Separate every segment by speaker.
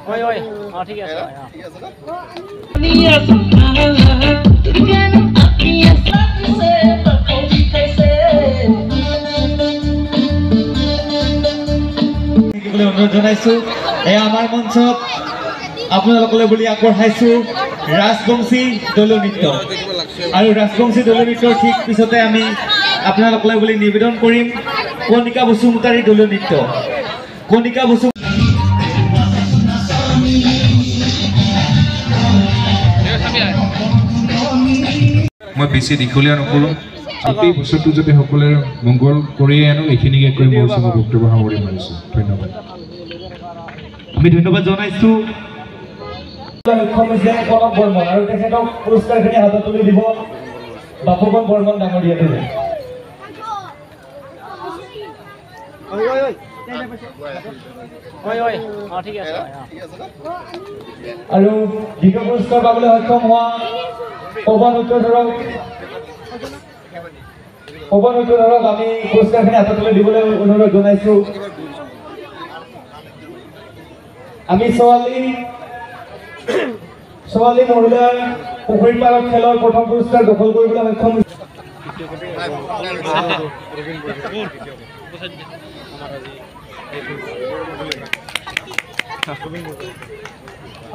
Speaker 1: oi oi ঠিক আছে ঠিক আছে
Speaker 2: না অনুৰোধ জনাইছো এয়া আমাৰ মঞ্চত আপোনালোকলৈ বুলি আগবঢ়াইছো ৰাজবংশী দলীয় নৃত্য আৰু ৰাজবংশী দলীয় নৃত্যৰ ঠিক পিছতে আমি আপোনালোকলৈ বুলি নিবেদন কৰিম কণিকা বসুমতাৰী দলীয় নৃত্য কণিকা বসু
Speaker 3: মই বেছি দীঘলীয়া নকৰোঁ এই বছৰটো যদি সকলোৰে মংগল কৰিয়ে আনো এইখিনিকে কৈ মোৰ চব বক্তব্য সামৰি মাৰিছোঁ ধন্যবাদ
Speaker 2: আমি ধন্যবাদ জনাইছো কনক বৰ্মন আৰু তেখেতক পুৰস্কাৰখিনি হাতত তুলি দিব বাপুকন বৰ্মন ডাঙৰীয়া দেৱে
Speaker 1: ঠিক আছে
Speaker 2: আৰু দ্বিতীয় পুৰস্কাৰ পাবলৈ সক্ষম হোৱা পৱন উত্তৰধৰক আমি পুৰস্কাৰখিনি হাতত তুলি দিবলৈ অনুৰোধ জনাইছো আমি ছোৱালী মহিলাৰ পুখুৰী পাৰত খেলৰ প্ৰথম পুৰস্কাৰ দখল কৰিবলৈ সক্ষম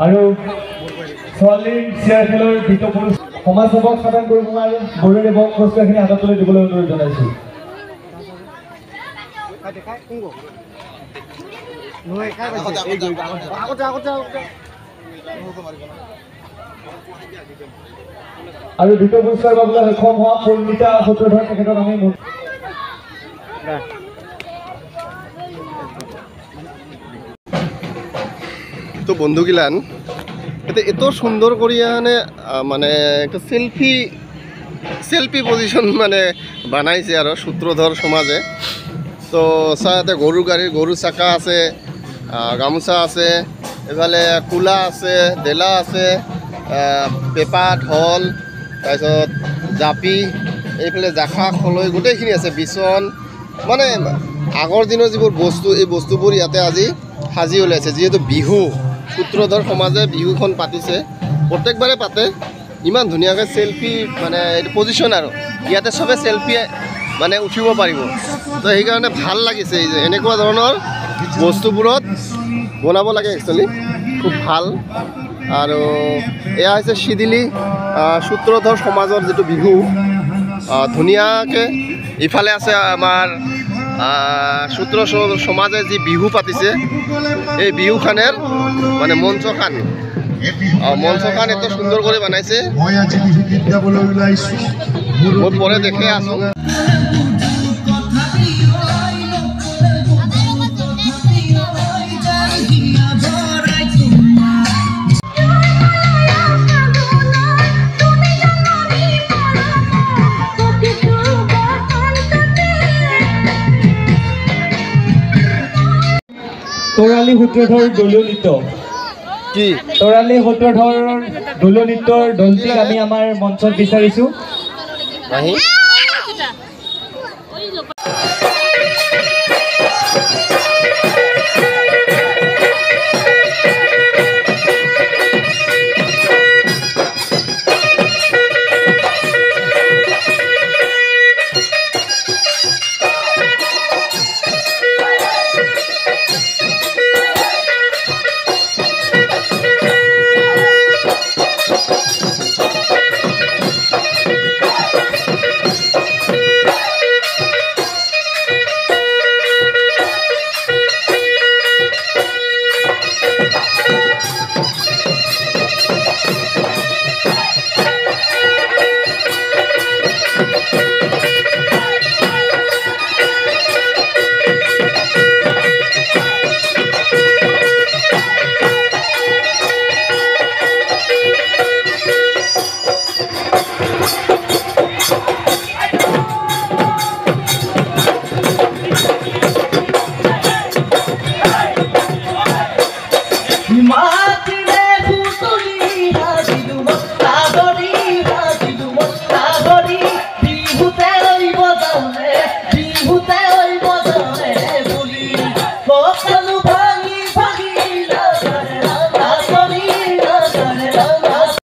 Speaker 2: আৰু ছোৱালীৰ চেয়াৰ খেলৰ দ্বিতীয় পুৰস্কাৰ সমাজসেৱক সাধন কৰিব আৰু বৰুণদেৱক পুৰস্কাৰখিনি হাতত তুলি দিবলৈ অনুৰোধ জনাইছো আৰু দ্বিতীয় পুৰস্কাৰ পাবলৈ সক্ষম হোৱা পৰিণীতা সূত্ৰধৰ তেখেতক আমি
Speaker 4: তো বন্ধুগিলান এটা এত সুন্দর করিয়া মানে একটা সেলফি পজিশন মানে বানাইছে আর সূত্রধর সমাজে তো সাথে গরু চাকা আছে গামোচা আছে এফালে কুলা আছে ডেলা আছে পেপা ঢল তাৰপিছত জাপি এইফালে জাখা খলৈ গোটেইখিনি আছে বিচন মানে আগৰ দিনৰ যিবোৰ বস্তু এই বস্তুবোৰ ইয়াতে আজি সাজি ওলাইছে যিহেতু বিহু সূত্ৰধৰ সমাজে বিহুখন পাতিছে প্ৰত্যেকবাৰে পাতে ইমান ধুনীয়াকৈ সেলফি মানে এইটো পজিশন আৰু ইয়াতে সবে সেলফি মানে উঠিব পাৰিব তো সেইকাৰণে ভাল লাগিছে এই যে এনেকুৱা ধৰণৰ বস্তুবোৰত বনাব লাগে একচুৱেলি খুব ভাল আৰু এয়া হৈছে শিদিলি সূত্ৰধৰ সমাজৰ যেটো বিহু ধুনীয়াকৈ ইফালে আছে আমাৰ সূত্র সমাজে যি বিহু পাতিছে এই বিহুখানের মানে মঞ্চখান এত সুন্দর করে বানাইছে মই পরে দেখে আসো
Speaker 2: তৰালি সূত্ৰধৰ দলীয় নৃত্য
Speaker 4: কি
Speaker 2: তৰালি সূত্ৰধৰ দলীয় নৃত্যৰ দলটিক আমি আমাৰ মঞ্চত বিচাৰিছো
Speaker 5: Bihuta oi bozane buli,